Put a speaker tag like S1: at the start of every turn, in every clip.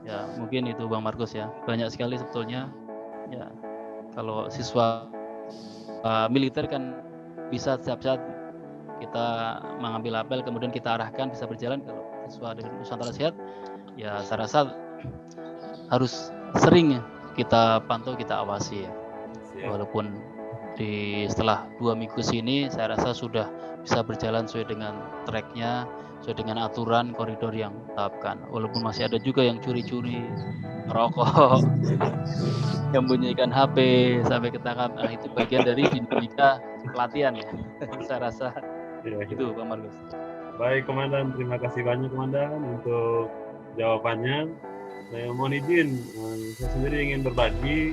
S1: Ya, mungkin itu Bang Markus ya. Banyak sekali sebetulnya ya kalau siswa militer kan bisa setiap saat kita mengambil apel kemudian kita arahkan bisa berjalan. Kalau siswa dari Nusantara Sehat ya saya rasa harus sering kita pantau, kita awasi ya.
S2: Siap.
S1: Walaupun setelah 2 minggu sini saya rasa sudah bisa berjalan sesuai dengan tracknya, sesuai dengan aturan koridor yang ditetapkan. Walaupun masih ada juga yang curi-curi, merokok, menyembunyikan HP sampai ketangkap. Nah, itu bagian dari dinamika pelatihan ya. Saya rasa
S2: Ya,
S1: itu Bang Markus.
S2: baik Komandan, terima kasih banyak Komandan untuk jawabannya. Saya mohon izin, saya sendiri ingin berbagi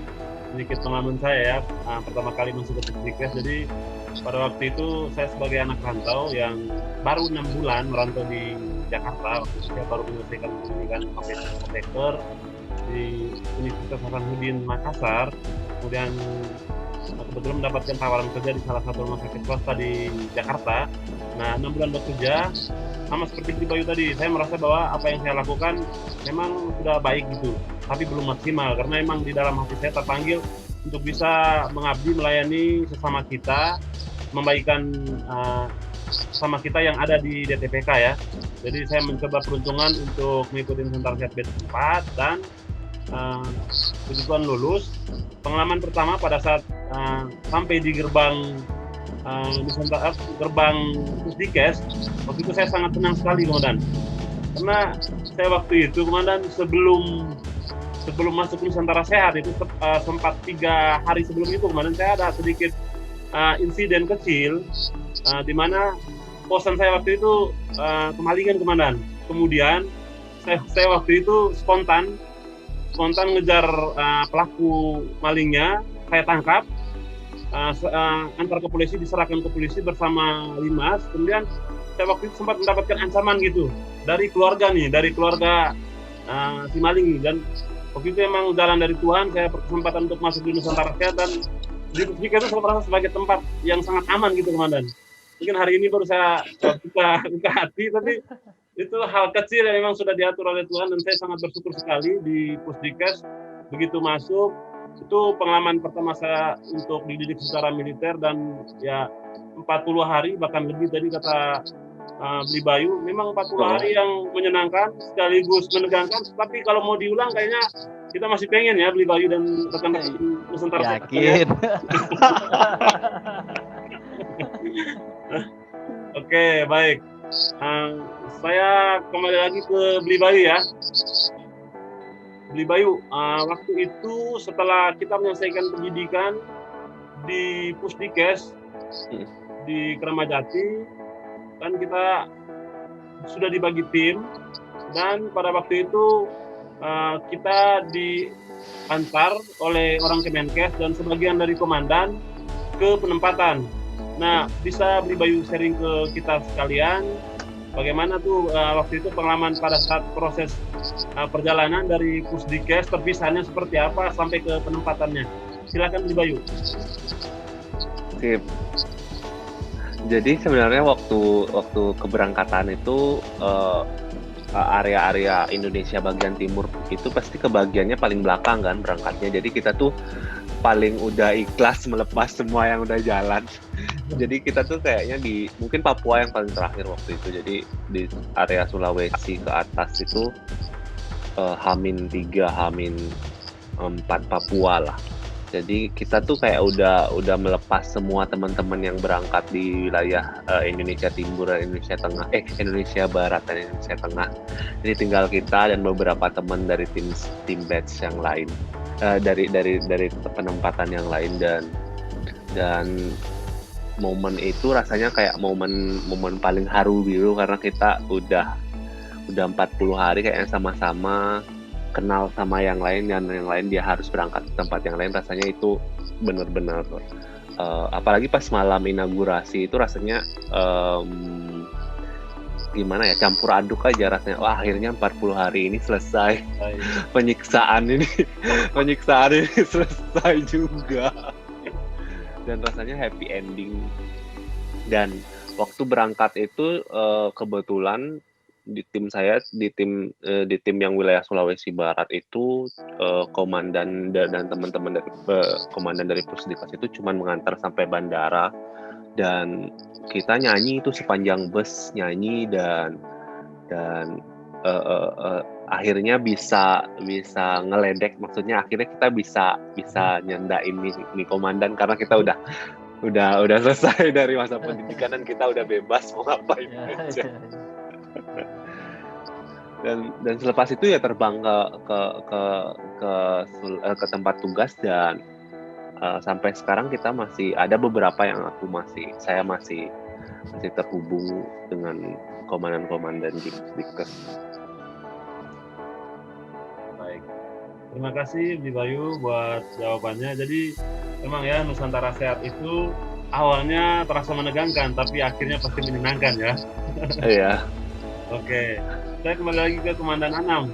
S2: sedikit pengalaman saya ya. Pertama kali masuk ke Pusdikes, jadi pada waktu itu saya sebagai anak rantau yang baru 6 bulan merantau di Jakarta. Waktu itu saya baru menyelesaikan pendidikan komputer di Universitas Hasanuddin Makassar. Kemudian kebetulan mendapatkan tawaran kerja di salah satu rumah sakit swasta di Jakarta. Nah, 6 bulan bekerja, sama seperti di Bayu tadi, saya merasa bahwa apa yang saya lakukan memang sudah baik gitu, tapi belum maksimal karena memang di dalam hati saya terpanggil untuk bisa mengabdi melayani sesama kita, membaikkan sama kita yang ada di DTPK ya. Jadi saya mencoba peruntungan untuk mengikuti Nusantara Sehat Batch 4 dan puji Tuhan lulus. Pengalaman pertama pada saat sampai di gerbang Nusantara, gerbang Pusdikes, waktu itu saya sangat senang sekali Komandan, karena saya waktu itu Komandan sebelum masuk Nusantara Sehat itu sempat 3 hari sebelum itu Komandan, saya ada sedikit insiden kecil di mana kosan saya waktu itu kemalingan Komandan. Kemudian saya waktu itu spontan ngejar pelaku malingnya, saya tangkap, antar ke polisi, diserahkan ke polisi bersama Limas. Kemudian saya waktu itu sempat mendapatkan ancaman gitu dari keluarga si maling, dan waktu itu emang jalan dari Tuhan, saya berkesempatan untuk masuk di Nusantara Sehat, dan di Pusdikes itu saya merasa sebagai tempat yang sangat aman gitu Komandan. Mungkin hari ini baru saya buka hati, tapi itu hal kecil yang memang sudah diatur oleh Tuhan, dan saya sangat bersyukur sekali di Pusdikes. Begitu masuk, itu pengalaman pertama saya untuk dididik secara militer, dan ya 40 hari bahkan lebih tadi kata Beli Bayu, memang 40 hari yang menyenangkan sekaligus menegangkan, tapi kalau mau diulang kayaknya kita masih pengen ya Beli Bayu dan rekan-rekan Nusantara Sehat.
S1: Yakin.
S2: Oke, baik. Saya kembali lagi ke Beli Bayu ya. Beli Bayu, waktu itu setelah kita menyelesaikan pendidikan di Pusdikes di Keramajati, kan kita sudah dibagi tim, dan pada waktu itu kita diantar oleh orang Kemenkes dan sebagian dari komandan ke penempatan. Nah, bisa Beli Bayu sharing ke kita sekalian bagaimana tuh waktu itu pengalaman pada saat proses perjalanan dari Pusdikes, terpisahnya seperti apa sampai ke penempatannya. Silakan Beli Bayu.
S3: Sip. Jadi sebenarnya waktu keberangkatan itu area-area Indonesia bagian timur itu pasti kebagiannya paling belakang kan berangkatnya. Jadi kita tuh paling udah ikhlas melepas semua yang udah jalan. Jadi kita tuh kayaknya di mungkin Papua yang paling terakhir waktu itu. Jadi di area Sulawesi ke atas itu H-3, H-4 Papua lah. Jadi kita tuh kayak udah melepas semua teman-teman yang berangkat di wilayah Indonesia Timur dan Indonesia Tengah, Indonesia Barat dan Indonesia Tengah. Jadi tinggal kita dan beberapa teman dari tim batch yang lain, dari penempatan yang lain, dan momen itu rasanya kayak momen paling haru biru karena kita udah 40 hari kayaknya sama-sama kenal sama yang lain, dan yang lain dia harus berangkat ke tempat yang lain. Rasanya itu benar-benar apalagi pas malam inaugurasi itu rasanya gimana ya, campur aduk aja rasanya. Wah, akhirnya 40 hari ini selesai. penyiksaan ini selesai juga, dan rasanya happy ending. Dan waktu berangkat itu kebetulan di tim saya di tim yang wilayah Sulawesi Barat itu komandan dan teman-teman dari komandan dari Pusdikas itu cuma mengantar sampai bandara, dan kita nyanyi itu sepanjang bus nyanyi, dan akhirnya bisa ngeledek, maksudnya akhirnya kita bisa nyandain nih komandan karena kita udah selesai dari masa pendidikan dan kita udah bebas mau ngapain aja. Dan selepas itu ya terbang ke tempat tugas, dan sampai sekarang kita masih ada beberapa yang saya masih terhubung dengan komandan-komandan di Pusdikas.
S2: Baik, terima kasih Bli Bayu buat jawabannya. Jadi memang ya Nusantara Sehat itu awalnya terasa menegangkan, tapi akhirnya pasti menyenangkan ya.
S3: Iya.
S2: Oke, saya kembali lagi ke Komandan Anam.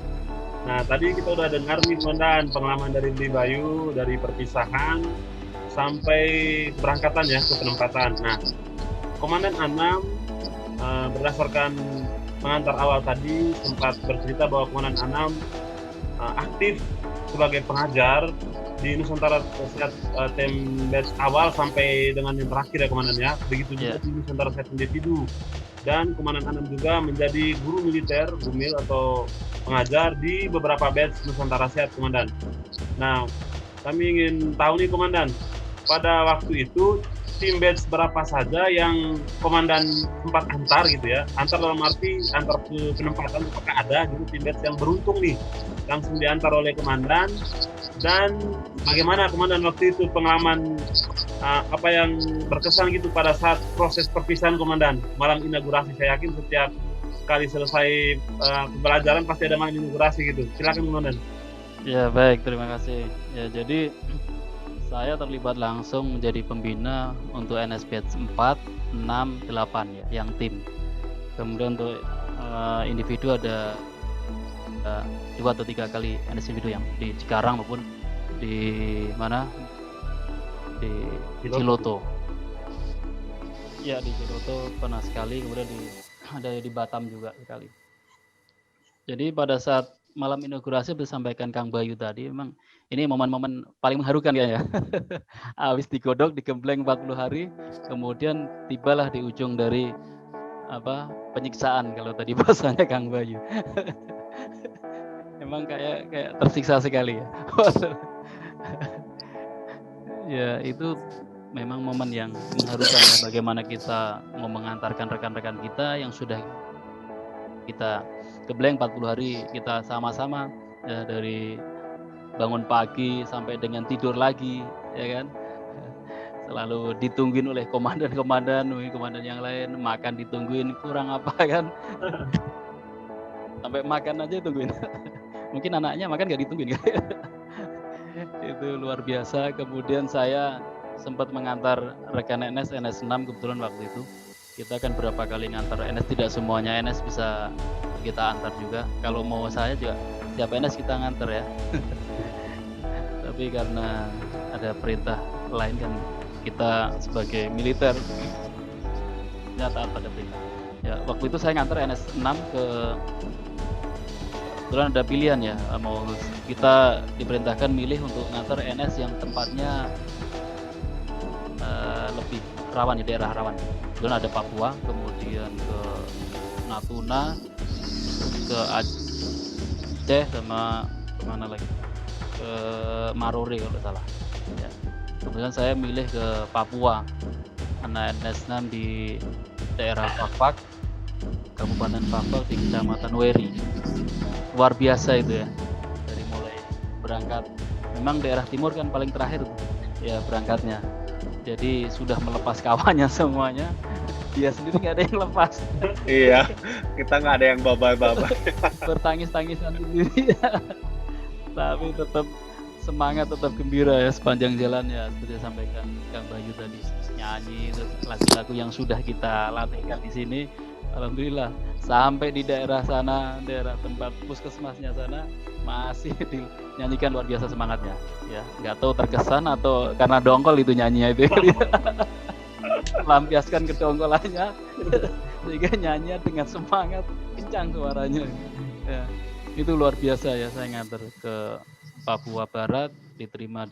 S2: Nah, tadi kita udah dengar nih Komandan pengalaman dari Bli Bayu dari perpisahan sampai keberangkatan ya ke penempatan. Nah, Komandan Anam berdasarkan pengantar awal tadi sempat bercerita bahwa Komandan Anam aktif sebagai pengajar di Nusantara Sehat tim batch awal sampai dengan yang terakhir ya Komandan ya. Begitu juga di Nusantara Sehat Individu. Dan Komandan Anam juga menjadi guru militer, gumil atau pengajar di beberapa batch Nusantara Sehat, Komandan. Nah, kami ingin tahu nih, Komandan, pada waktu itu tim batch berapa saja yang Komandan sempat antar gitu ya? Antar dalam arti antar ke penempatan, apakah ada gitu tim batch yang beruntung nih langsung diantar oleh Komandan? Dan bagaimana Komandan waktu itu pengalaman apa yang berkesan gitu pada saat proses perpisahan Komandan malam inaugurasi? Saya yakin setiap kali selesai pembelajaran pasti ada malam inaugurasi gitu. Silakan Komandan.
S1: Ya baik, terima kasih. Ya jadi saya terlibat langsung menjadi pembina untuk NS Batch 4, 6, 8 ya, yang tim. Kemudian untuk individu ada 2 atau 3 kali NS individu yang di Cikarang maupun di mana? Di Ciloto. Ya di Ciloto pernah sekali, kemudian ada di Batam juga sekali. Jadi pada saat malam inaugurasi disampaikan Kang Bayu tadi, memang ini momen-momen paling mengharukan ya. Habis digodok, digembleng 40 hari, kemudian tibalah di ujung dari penyiksaan kalau tadi bahasanya Kang Bayu. Emang kayak tersiksa sekali ya. Ya itu memang momen yang mengharukan ya, bagaimana kita mau mengantarkan rekan-rekan kita yang sudah kita gembleng 40 hari, kita sama-sama ya, dari bangun pagi sampai dengan tidur lagi ya kan, selalu ditungguin oleh komandan yang lain, makan ditungguin, kurang apa kan. Sampai makan aja tungguin. Mungkin anaknya makan gak ditungguin kan. Itu luar biasa. Kemudian saya sempat mengantar rekan NS 6 kebetulan waktu itu. Kita kan berapa kali ngantar NS, tidak semuanya NS bisa kita antar juga. Kalau mau saya juga setiap NS kita ngantar ya. Tapi karena ada perintah lain kan, kita sebagai militer taat pada perintah. Ya, waktu itu saya ngantar NS 6 ke, kebetulan ada pilihan ya, mau kita diperintahkan milih untuk ngantar NS yang tempatnya lebih rawan ya, daerah rawan. Kemudian ada Papua, kemudian ke Natuna, ke Aceh, sama kemana lagi, ke Marore kalau salah ya. Kemudian saya milih ke Papua karena NS 6 di daerah Fakfak, Kabupaten Fakfak di Kecamatan Weri. Luar biasa itu ya, dari mulai berangkat, memang daerah timur kan paling terakhir ya berangkatnya, jadi sudah melepas kawannya semuanya, dia sendiri nggak ada yang lepas.
S3: Iya, kita nggak ada yang babai-babai.
S1: Bertangis-tangisan sendiri. Tapi tetap semangat, tetap gembira ya sepanjang jalan ya, seperti sampaikan Kang Bayu tadi, nyanyi lagu-lagu yang sudah kita latihkan di sini. Alhamdulillah sampai di daerah sana, daerah tempat puskesmasnya sana, masih dinyanyikan, luar biasa semangatnya ya. Nggak tahu terkesan atau karena dongkol itu nyanyinya itu. Lampiaskan kedongkolannya sehingga nyanyi dengan semangat kencang suaranya. Ya, itu luar biasa ya, saya nganter ke Papua Barat, diterima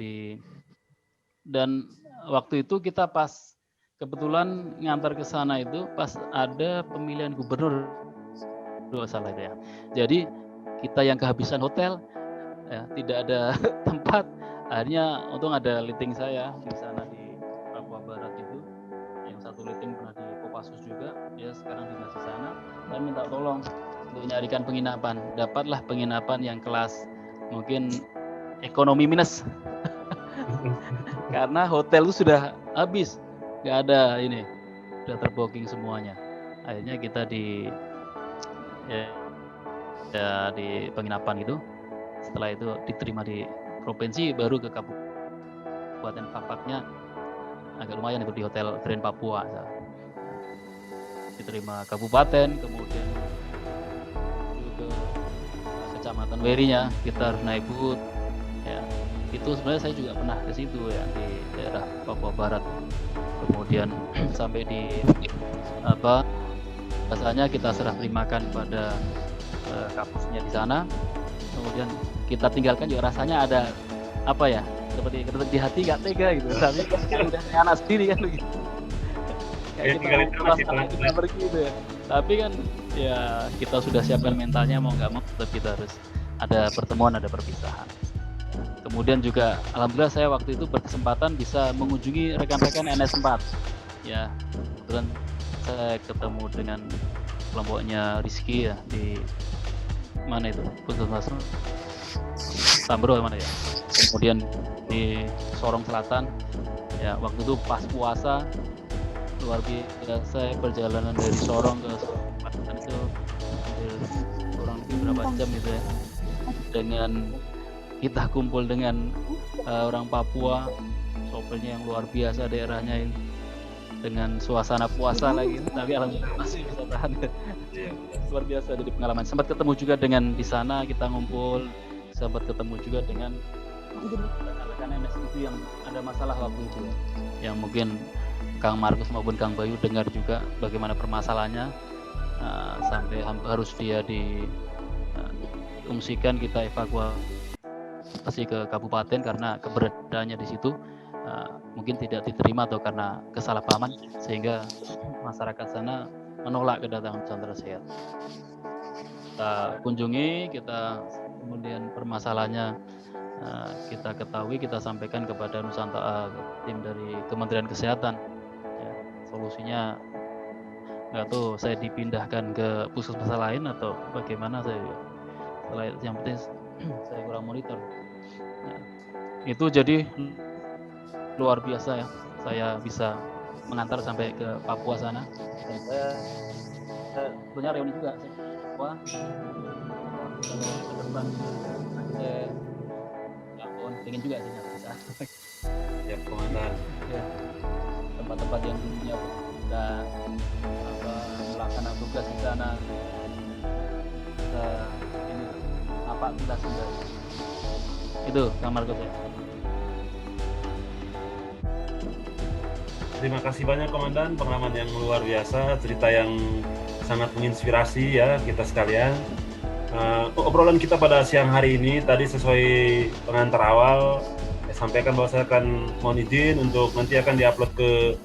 S1: dan waktu itu kita pas kebetulan ngantar ke sana itu pas ada pemilihan gubernur, kalau salah itu ya. Jadi kita yang kehabisan hotel, ya, tidak ada tempat, akhirnya untung ada liting saya di sana di Papua Barat itu, yang satu liting pernah di Kopassus juga, dia sekarang dinas di sana, dan minta tolong untuk nyarikan penginapan. Dapatlah penginapan yang kelas mungkin ekonomi minus karena hotel itu sudah habis, nggak ada ini, sudah terbooking semuanya. Akhirnya kita di penginapan itu. Setelah itu diterima di provinsi, baru ke Kabupaten Papaknya agak lumayan itu di Hotel Grand Papua. Diterima kabupaten, kemudian ke Kecamatan Werinya kita harus naik boot. Ya, itu sebenarnya saya juga pernah ke situ ya, di daerah Papua Barat. Kemudian sampai di biasanya kita serah terimakan pada kampusnya di sana. Kemudian kita tinggalkan juga rasanya ada apa ya, seperti ketuk di hati nggak tega gitu, tapi udah anak sendiri kan begitu. Kayak kita pergi gitu ya. Tapi kan ya kita sudah siapkan mentalnya, mau nggak mau tetap kita harus ada pertemuan, ada perpisahan. Kemudian juga alhamdulillah saya waktu itu berkesempatan bisa mengunjungi rekan-rekan NS4. Ya, kebetulan saya ketemu dengan kelompoknya Rizky ya di mana itu, Puskesmas Tambro mana ya. Kemudian di Sorong Selatan ya, waktu itu pas puasa luar biasa, perjalanan dari Sorong ke Selatan itu kurang lebih berapa jam gitu ya, dengan kita kumpul dengan orang Papua, sopirnya yang luar biasa daerahnya ini, dengan suasana puasa lagi, tapi alhamdulillah masih bisa tahan. Luar biasa dari pengalaman. Sempat ketemu juga dengan di sana, kita ngumpul, sempat ketemu juga dengan rekan-rekan NS itu yang ada masalah waktu itu, yang mungkin Kang Markus maupun Kang Bayu dengar juga bagaimana permasalahannya, sampai harus via diungsikan, kita evakuasi ke kabupaten karena keberadaannya di situ mungkin tidak diterima atau karena kesalahpahaman, sehingga masyarakat sana menolak kedatangan Nusantara Sehat. Kita kunjungi, kita kemudian permasalahannya kita ketahui, kita sampaikan kepada Nusantara, tim dari Kementerian Kesehatan. Ya, solusinya nggak tahu, saya dipindahkan ke puskesmas lain atau bagaimana, saya setelah itu yang penting saya kurang monitor. Ya, itu jadi luar biasa ya, saya bisa mengantar sampai ke Papua sana, dan saya punya reuni juga Papua ke depan, pengen juga sih bisa.
S2: Ya komandan.
S1: Ya, tempat-tempat yang dulunya kita melaksanakan tugas di sana, kita ini apa kita sudah itu Kang Markus ya.
S2: Terima kasih banyak Komandan, pengalaman yang luar biasa, cerita yang sangat menginspirasi ya kita sekalian. Obrolan kita pada siang hari ini tadi sesuai pengantar awal, saya sampaikan bahwa saya akan mohon izin untuk nanti akan diupload ke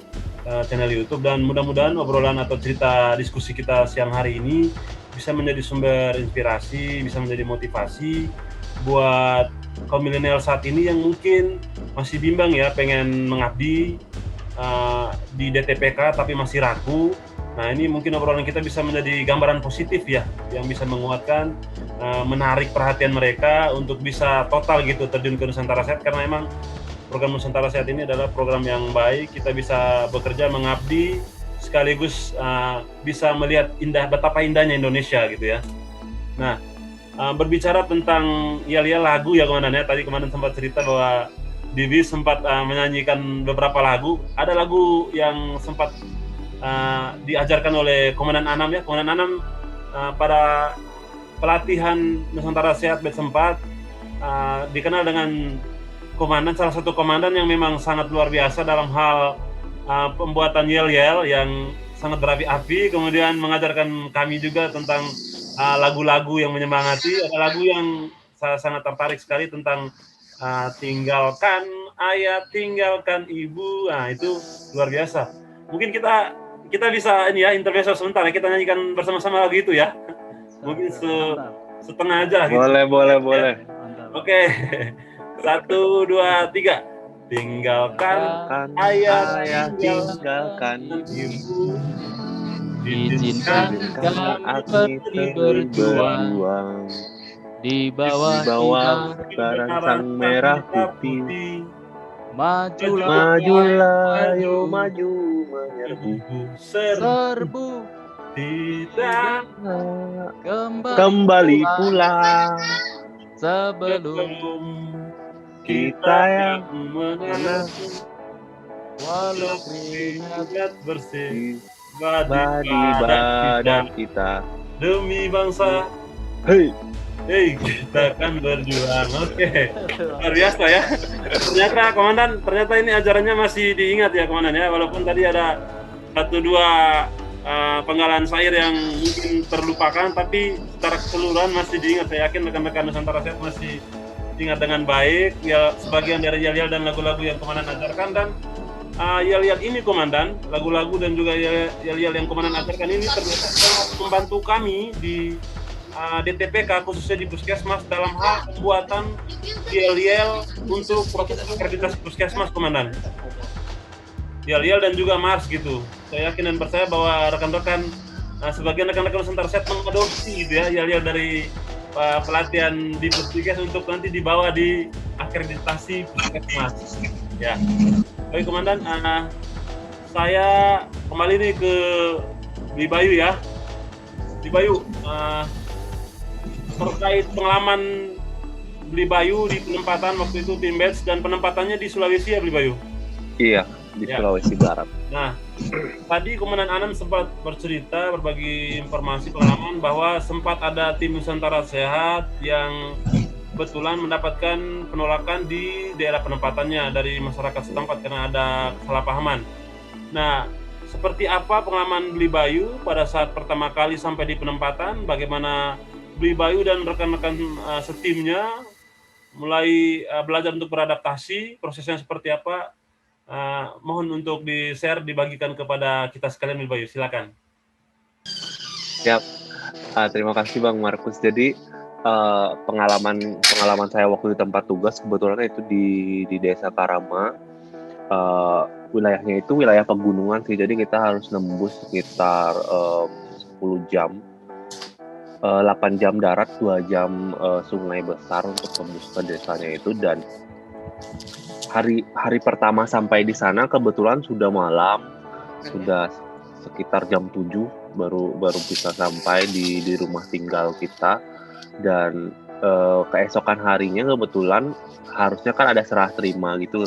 S2: channel YouTube, dan mudah-mudahan obrolan atau cerita diskusi kita siang hari ini bisa menjadi sumber inspirasi, bisa menjadi motivasi buat kaum milenial saat ini yang mungkin masih bimbang ya, pengen mengabdi di DTPK tapi masih ragu. Nah, ini mungkin obrolan kita bisa menjadi gambaran positif ya, yang bisa menguatkan, menarik perhatian mereka untuk bisa total gitu terjun ke Nusantara Sehat, karena memang program Nusantara Sehat ini adalah program yang baik. Kita bisa bekerja mengabdi sekaligus bisa melihat betapa indahnya Indonesia gitu ya. Nah, berbicara tentang yel-yel lagu ya Komandan ya, tadi Komandan sempat cerita bahwa Divi sempat menyanyikan beberapa lagu. Ada lagu yang sempat diajarkan oleh Komandan Anam ya. Komandan Anam pada pelatihan Nusantara Sehat batch 4 dikenal dengan salah satu komandan yang memang sangat luar biasa dalam hal pembuatan yel-yel yang sangat berapi-api, kemudian mengajarkan kami juga tentang lagu-lagu yang menyemangati. Ada lagu yang saya sangat tertarik sekali tentang tinggalkan ayah, tinggalkan ibu. Nah, itu luar biasa. Mungkin kita bisa ini ya, intermezzo sebentar ya, kita nyanyikan bersama-sama lagu itu ya. Mungkin setengah aja gitu.
S3: Boleh.
S2: Oke. 1, 2, 3. Tinggalkan ayah, tinggalkan ibu.
S1: Izinkan kami pergi berjuang di bawah
S3: sinar sang merah putih.
S1: Majulah,
S3: yo maju menyerbu.
S1: serbu,
S2: Tidak
S3: Kembali pulang
S1: sebelum
S3: kita yang
S2: mana
S1: walau
S2: keringat bersih
S3: di badan kita.
S2: demi bangsa.
S3: Hei,
S2: Kita akan berjuang. Oke. Luar biasa ya. Ternyata Komandan, ini ajarannya masih diingat ya Komandan ya, walaupun tadi ada 1-2 penggalan syair yang mungkin terlupakan, tapi secara keseluruhan masih diingat. Saya yakin rekan-rekan Nusantara Sehat masih ingat dengan baik ya sebagian dari yel-yel dan lagu-lagu yang Komandan ajarkan. Dan yel-yel ini Komandan, lagu-lagu dan juga yel-yel yang Komandan ajarkan ini ternyata sangat membantu kami di DTPK khususnya di Puskesmas dalam hal pembuatan yel-yel untuk proses akreditasi Puskesmas Komandan. Yel-yel dan juga mars gitu. Saya yakin dan percaya bahwa rekan-rekan sebagian rekan-rekan Nusantara Sehat mengadopsi gitu ya yel-yel dari pelatihan di Puskesmas untuk nanti dibawa di akreditasi Puskesmas. Ya. Baik Komandan, saya kembali nih ke Bli Bayu ya. Bli Bayu, terkait pengalaman Bli Bayu di penempatan waktu itu tim batch dan penempatannya di Sulawesi ya Bli Bayu?
S3: Iya, di Sulawesi Barat.
S2: Nah, tadi Komandan Anam sempat bercerita, berbagi informasi pengalaman bahwa sempat ada tim Nusantara Sehat yang kebetulan mendapatkan penolakan di daerah penempatannya dari masyarakat setempat karena ada kesalahpahaman. Nah, seperti apa pengalaman Bli Bayu pada saat pertama kali sampai di penempatan? Bagaimana Bli Bayu dan rekan-rekan setimnya mulai belajar untuk beradaptasi, prosesnya seperti apa? Mohon untuk di-share, dibagikan kepada kita sekalian Bli Bayu, silakan.
S3: Siap. Terima kasih Bang Markus. Jadi pengalaman saya waktu di tempat tugas kebetulan itu di Desa Karama. Wilayahnya itu wilayah pegunungan sih, jadi kita harus nembus sekitar 10 jam. 8 jam darat, 2 jam sungai besar untuk tembus ke desanya itu. Dan hari pertama sampai di sana kebetulan sudah malam, sudah sekitar jam 7 baru bisa sampai di rumah tinggal kita. Dan keesokan harinya kebetulan harusnya kan ada serah terima gitu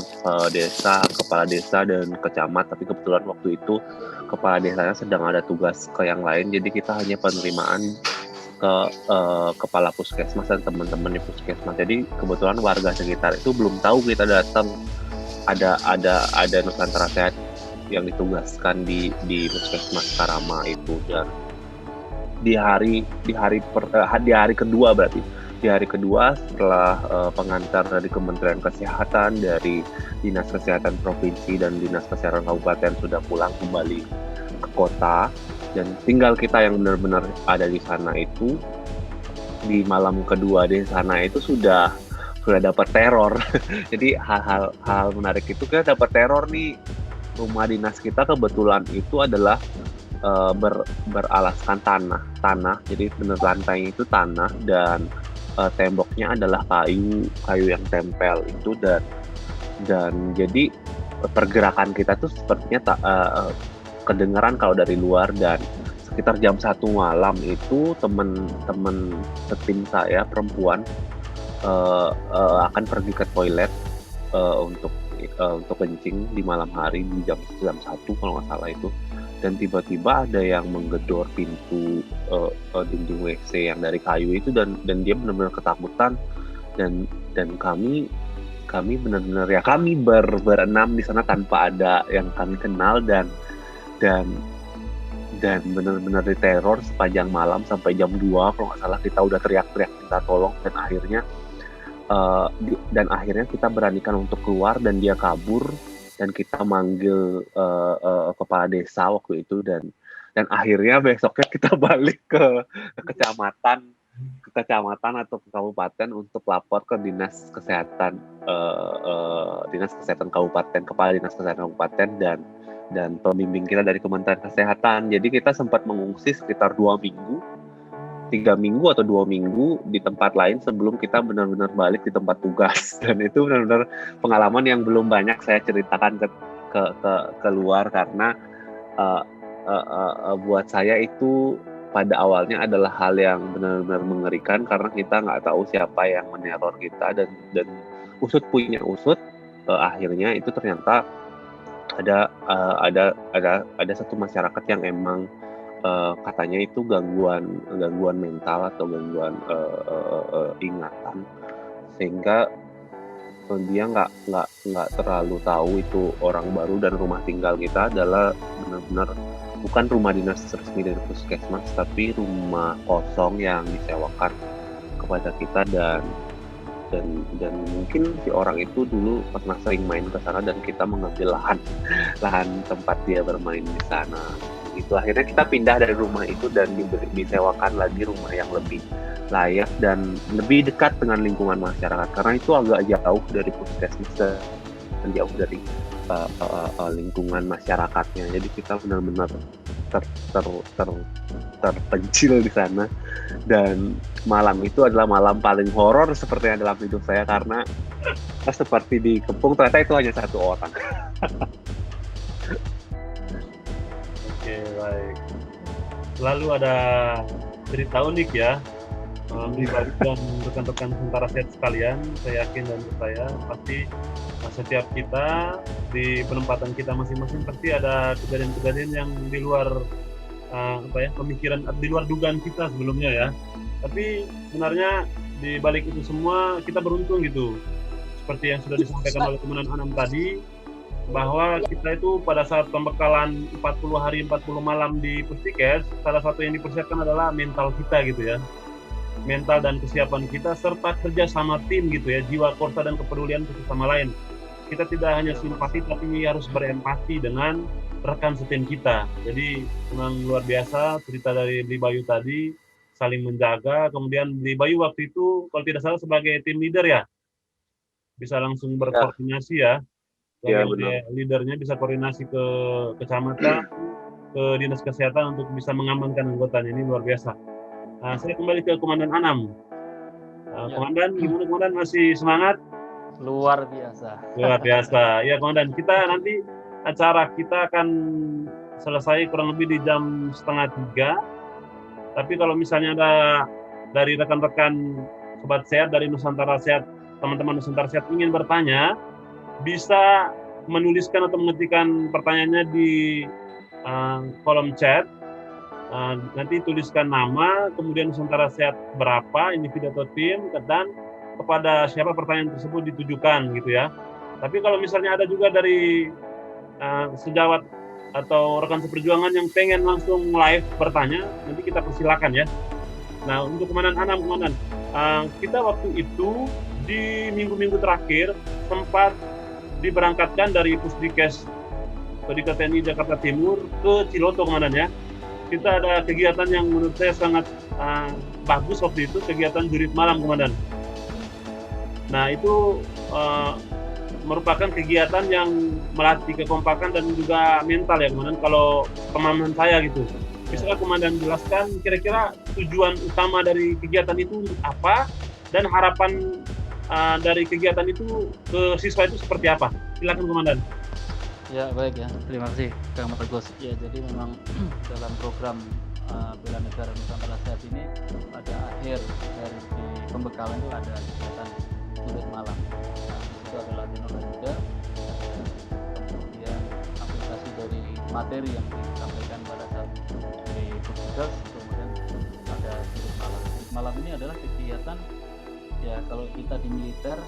S3: desa, kepala desa dan kecamat, tapi kebetulan waktu itu kepala desanya sedang ada tugas ke yang lain, jadi kita hanya penerimaan ke kepala puskesmas dan teman-teman di puskesmas. Jadi kebetulan warga sekitar itu belum tahu kita datang, ada Nusantara Sehat yang ditugaskan di puskesmas Karama itu. Dan di hari kedua berarti di hari kedua setelah pengantar dari Kementerian Kesehatan, dari Dinas Kesehatan Provinsi dan Dinas Kesehatan Kabupaten sudah pulang kembali ke kota, dan tinggal kita yang benar-benar ada di sana itu. Di malam kedua di sana itu sudah dapat teror. Jadi hal menarik itu kita dapat teror nih. Rumah dinas kita kebetulan itu adalah beralaskan tanah. Jadi benar lantainya itu tanah dan temboknya adalah kayu yang tempel itu. Dan jadi pergerakan kita tuh sepertinya kedengaran kalau dari luar. Dan sekitar jam 1 malam itu teman-teman setim saya perempuan akan pergi ke toilet untuk kencing di malam hari di jam 1 kalau nggak salah itu. Dan tiba-tiba ada yang menggedor pintu dinding WC yang dari kayu itu, dan dia benar-benar ketakutan. Dan kami benar-benar ya berenam di sana tanpa ada yang kami kenal. Dan dan benar-benar diteror sepanjang malam sampai jam 2 kalau nggak salah. Kita udah teriak-teriak minta tolong, dan akhirnya kita beranikan untuk keluar dan dia kabur, dan kita manggil kepala desa waktu itu, dan akhirnya besoknya kita balik ke kecamatan atau ke kabupaten untuk lapor ke dinas kesehatan kabupaten, kepala dinas kesehatan kabupaten dan pembimbing kita dari Kementerian Kesehatan. Jadi kita sempat mengungsi sekitar 3 minggu atau 2 minggu di tempat lain sebelum kita benar-benar balik di tempat tugas. Dan itu benar-benar pengalaman yang belum banyak saya ceritakan ke luar, karena buat saya itu pada awalnya adalah hal yang benar-benar mengerikan, karena kita nggak tahu siapa yang meneror kita, dan usut punya usut, akhirnya itu ternyata ada satu masyarakat yang emang katanya itu gangguan mental atau gangguan ingatan, sehingga dia nggak terlalu tahu itu orang baru, dan rumah tinggal kita adalah benar-benar bukan rumah dinas resmi dari puskesmas, tapi rumah kosong yang disewakan kepada kita, dan mungkin si orang itu dulu pernah sering main ke sana dan kita mengambil lahan tempat dia bermain di sana. Itu akhirnya kita pindah dari rumah itu dan disewakan lagi rumah yang lebih layak dan lebih dekat dengan lingkungan masyarakat, karena itu agak jauh dari puskesmas dan jauh dari lingkungan masyarakatnya. Jadi kita benar-benar terpencil di sana, dan malam itu adalah malam paling horor sepertinya dalam hidup saya, karena seperti dikepung ternyata itu hanya 1 orang.
S2: Oke, baik. Lalu ada cerita unik ya, pribadi dan rekan-rekan Sentara Sehat sekalian. Saya yakin dan saya pasti setiap kita di penempatan kita masing-masing pasti ada kejadian-kejadian yang di luar pemikiran, di luar dugaan kita sebelumnya ya. Tapi sebenarnya di balik itu semua kita beruntung gitu. Seperti yang sudah disampaikan oleh Komandan Anam tadi, bahwa kita itu pada saat pembekalan 40 hari 40 malam di Puskes, salah satu yang dipersiapkan adalah mental kita gitu ya. Mental dan kesiapan kita serta kerja sama tim gitu ya, jiwa korsa dan kepedulian satu sama lain. Kita tidak hanya simpati tapi harus berempati dengan rekan setim kita. Jadi memang luar biasa cerita dari Bli Bayu tadi, saling menjaga. Kemudian Bli Bayu waktu itu kalau tidak salah sebagai tim leader ya, bisa langsung berkoordinasi ya.
S3: Ya,
S2: leadernya bisa koordinasi ke kecamatan, ke dinas kesehatan untuk bisa mengamankan anggotanya. Ini luar biasa. Nah, saya kembali ke Komandan Anam. Komandan, gimana Komandan, masih semangat?
S1: Luar biasa.
S2: Luar biasa. Ya Komandan, kita nanti acara kita akan selesai kurang lebih di jam 2:30. Tapi kalau misalnya ada dari rekan-rekan Sobat Sehat dari Nusantara Sehat, teman-teman Nusantara Sehat ingin bertanya, bisa menuliskan atau mengetikkan pertanyaannya di kolom chat. Nanti tuliskan nama, kemudian Nusantara Sehat berapa, individu atau tim, dan kepada siapa pertanyaan tersebut ditujukan gitu ya. Tapi kalau misalnya ada juga dari sejawat atau rekan seperjuangan yang pengen langsung live bertanya, nanti kita persilakan ya. Nah, untuk Komandan Anam, Komandan, kita waktu itu di minggu-minggu terakhir sempat diberangkatkan dari Pusdikes Kodika TNI Jakarta Timur ke Ciloto, Komandan ya. Kita ada kegiatan yang menurut saya sangat bagus waktu itu, kegiatan jurit malam, Komandan. Nah, itu merupakan kegiatan yang melatih kekompakan dan juga mental ya, Komandan, kalau pemahaman saya gitu. Bisa Komandan jelaskan kira-kira tujuan utama dari kegiatan itu apa, dan harapan dari kegiatan itu ke siswa itu seperti apa? Silakan Komandan.
S1: Ya baik ya, terima kasih Kang Margos. Ya jadi memang dalam program Bela Negara Nusantara Sehat ini pada akhir dari pembekalan itu ada kegiatan jurit malam. Nah, itu adalah latihan juga, kemudian aplikasi dari materi yang disampaikan pada saat di Puskes, kemudian ada jurit malam. Jurit malam ini adalah kegiatan ya kalau kita di militer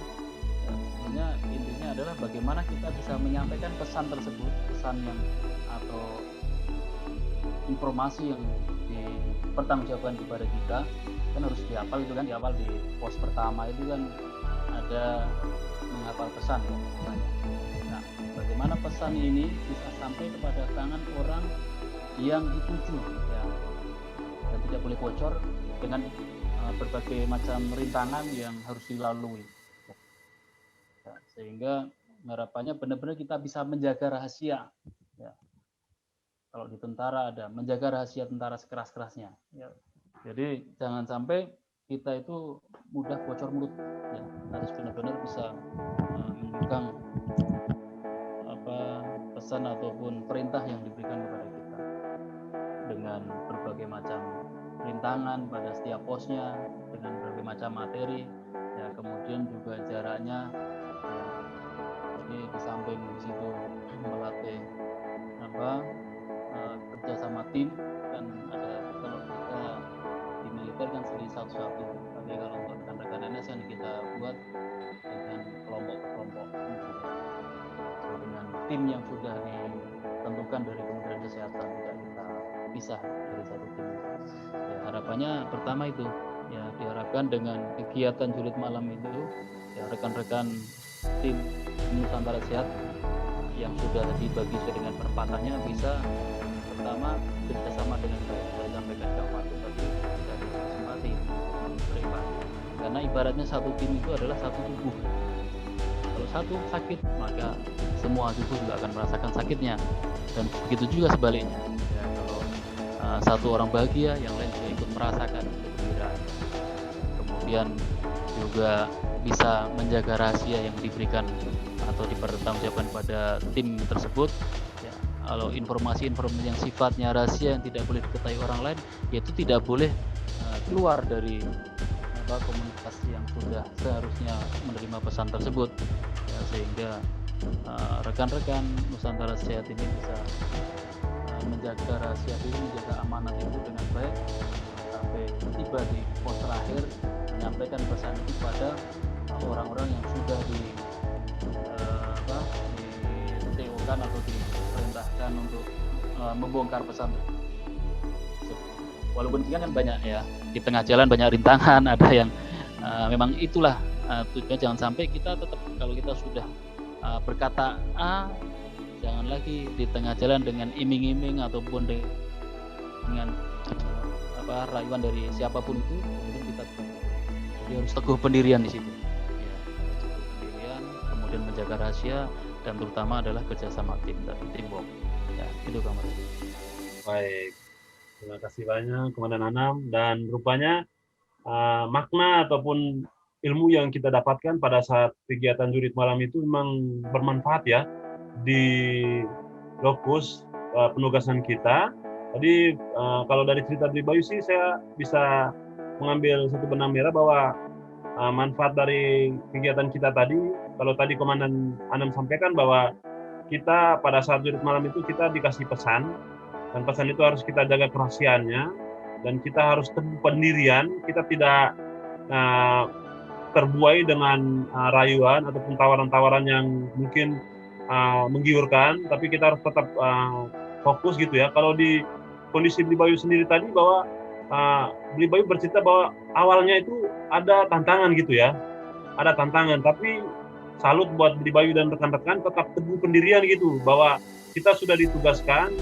S1: sebenarnya intinya adalah bagaimana kita bisa menyampaikan pesan tersebut, pesan yang atau informasi yang dipertanggungjawabkan kepada kita kan harus dihafal itu kan, di awal di pos pertama itu kan ada menghafal pesan ya. Nah, bagaimana pesan ini bisa sampai kepada tangan orang yang dituju ya, dan tidak boleh bocor dengan berbagai macam rintangan yang harus dilalui ya, sehingga harapannya benar-benar kita bisa menjaga rahasia ya. Kalau di tentara ada menjaga rahasia tentara sekeras-kerasnya ya. Jadi jangan sampai kita itu mudah bocor mulut ya. Harus benar-benar bisa memegang pesan ataupun perintah yang diberikan kepada kita dengan berbagai macam rintangan pada setiap posnya, dengan berbagai macam materi ya, kemudian juga jaraknya ya. Jadi di samping di situ melatih kerja sama tim kan, ada kalau kita di militer kan sendiri satu-satu, tapi kalau untuk rekan-rekan NS kan kita buat dengan kelompok-kelompok dengan tim yang sudah ditentukan dari Kementerian Kesehatan, tidak kita pisah dari satu tim ya. Harapannya pertama itu ya, diharapkan dengan kegiatan julid malam itu ya, rekan-rekan tim Nusantara Sehat yang sudah dibagi sesuai dengan penempatannya bisa pertama bekerjasama dengan rekan-rekan Kabupaten tadi tidak disempati karena ibaratnya satu tim itu adalah satu tubuh. Kalau satu sakit maka semua tubuh juga akan merasakan sakitnya, dan begitu juga sebaliknya ya, kalau satu orang bahagia yang lain juga ikut merasakan kegembiraan. Kemudian juga bisa menjaga rahasia yang diberikan atau dipertanggungjawabkan pada tim tersebut ya. Kalau informasi-informasi yang sifatnya rahasia yang tidak boleh diketahui orang lain, yaitu tidak boleh keluar dari komunitas yang sudah seharusnya menerima pesan tersebut ya, sehingga rekan-rekan Nusantara Sehat ini bisa menjaga rahasia diri, menjaga amanat itu dengan baik sampai tiba di pos terakhir, menyampaikan pesan itu pada orang-orang yang sudah di TO-kan atau diperintahkan untuk membongkar pesan. Walaupun kan banyak ya, di tengah jalan banyak rintangan, ada yang memang itulah tujuan. Jangan sampai kita tetap, kalau kita sudah berkata A, jangan lagi di tengah jalan dengan iming-iming ataupun dengan rayuan dari siapapun itu, kemudian kita harus teguh pendirian di situ. Ya, pendirian, kemudian menjaga rahasia, dan terutama adalah kerjasama tim dan teamwork. Ya, itu Kamar.
S2: Baik, terima kasih banyak Komandan Anam, dan rupanya makna ataupun ilmu yang kita dapatkan pada saat kegiatan jurid malam itu memang bermanfaat ya di lokus penugasan kita. Tadi kalau dari cerita dari Bayu sih saya bisa mengambil satu benang merah bahwa manfaat dari kegiatan kita tadi, kalau tadi Komandan Anam sampaikan bahwa kita pada saat jurid malam itu kita dikasih pesan, dan pesan itu harus kita jaga kerahasiaannya, dan kita harus teguh pendirian, kita tidak terbuai dengan rayuan ataupun tawaran-tawaran yang mungkin menggiurkan, tapi kita harus tetap fokus gitu ya. Kalau di kondisi Beli Bayu sendiri tadi bahwa Beli Bayu bercerita bahwa awalnya itu ada tantangan gitu ya, ada tantangan, tapi salut buat Beli Bayu dan rekan-rekan tetap teguh pendirian gitu, bahwa kita sudah ditugaskan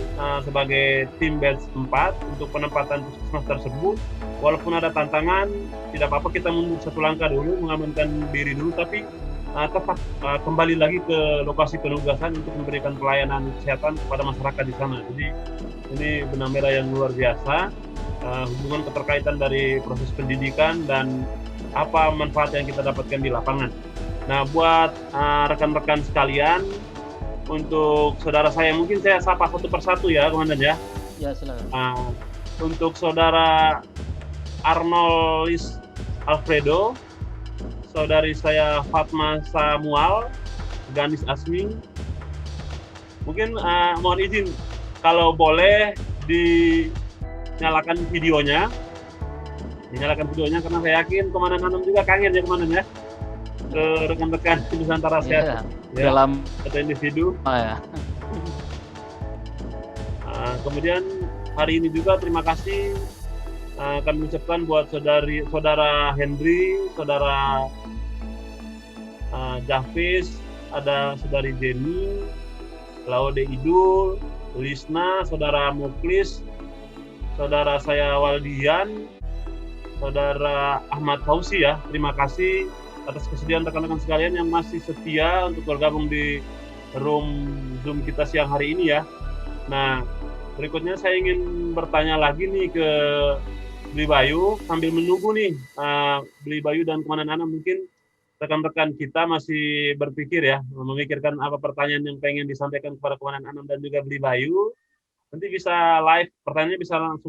S2: sebagai tim batch 4 untuk penempatan puskesmas tersebut. Walaupun ada tantangan, tidak apa-apa, kita mundur satu langkah dulu, mengamankan diri dulu, tapi tetap kembali lagi ke lokasi penugasan untuk memberikan pelayanan kesehatan kepada masyarakat di sana. Jadi ini benang merah yang luar biasa, hubungan keterkaitan dari proses pendidikan dan apa manfaat yang kita dapatkan di lapangan. Nah, buat rekan-rekan sekalian, untuk saudara saya, mungkin saya sapa satu persatu ya, Komandan ya.
S1: Ya, silakan.
S2: Untuk saudara Arnoldis Alfredo, saudari saya Fatma Samuel, Ganis Asmi. Mungkin mohon izin kalau boleh dinyalakan videonya. Karena saya yakin Komandan Anam juga kangen ya, Komandan ya, ke rekan-rekan Nusantara Sehat.
S1: Ya, dalam
S2: atau individu.
S1: ya.
S2: Kemudian hari ini juga terima kasih kami ucapkan buat saudara Henry, saudara Jafis, ada saudari Jenny, Laude Idul, Lisna, saudara Muklis, saudara saya Waldian, saudara Ahmad Fauzi ya. Terima kasih atas kesediaan rekan-rekan sekalian yang masih setia untuk bergabung di room Zoom kita siang hari ini ya. Nah, berikutnya saya ingin bertanya lagi nih ke Beli Bayu, sambil menunggu nih Beli Bayu dan Komandan Anam, mungkin rekan-rekan kita masih berpikir ya, memikirkan apa pertanyaan yang pengen disampaikan kepada Komandan Anam dan juga Beli Bayu. Nanti bisa live, pertanyaannya bisa langsung